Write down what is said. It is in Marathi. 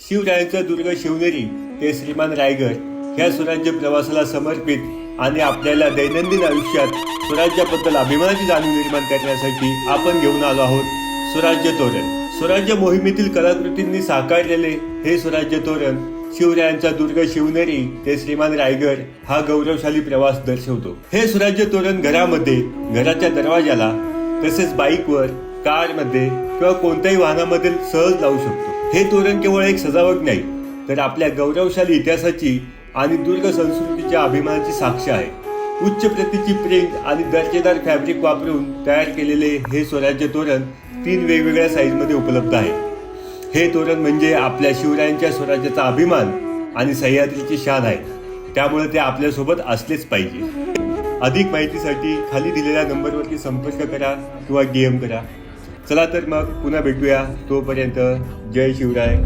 शिवरायांचा दुर्ग शिवनेरी ते श्रीमान रायगड ह्या स्वराज्य प्रवासाला समर्पित आणि आपल्याला दैनंदिन आयुष्यात स्वराज्याबद्दल अभिमानाची जाणीव निर्माण करण्यासाठी आपण घेऊन आलो आहोत स्वराज्य तोरण. स्वराज्य मोहिमेतील कलाकृतींनी साकारलेले हे स्वराज्य तोरण शिवरायांचा दुर्ग शिवनेरी ते श्रीमान रायगड हा गौरवशाली प्रवास दर्शवतो. हे स्वराज्य तोरण घरामध्ये, घराच्या दरवाजाला, तसेच बाईकवर, कारमध्ये किंवा कोणत्याही वाहनामध्ये सहज लावू शकतो. हे तोरण केवळ एक सजावट नाही, तर आपल्या गौरवशाली इतिहासाची आणि दुर्ग संस्कृतीच्या अभिमानाची साक्ष आहे. उच्च प्रतीची प्रिंट आणि दर्जेदार फॅब्रिक वापरून तयार केलेले हे स्वराज्य तोरण 3 वेगवेगळ्या साईजमध्ये उपलब्ध आहे. हे तोरण म्हणजे आपल्या शिवरायांच्या स्वराज्याचा अभिमान आणि सह्याद्रीची शान आहे. त्यामुळे ते आपल्यासोबत असलेच पाहिजे. अधिक माहितीसाठी खाली दिलेल्या नंबरवरती संपर्क करा किंवा DM करा. चला तर मग पुन्हा भेटूया. तोपर्यंत जय शिवराय.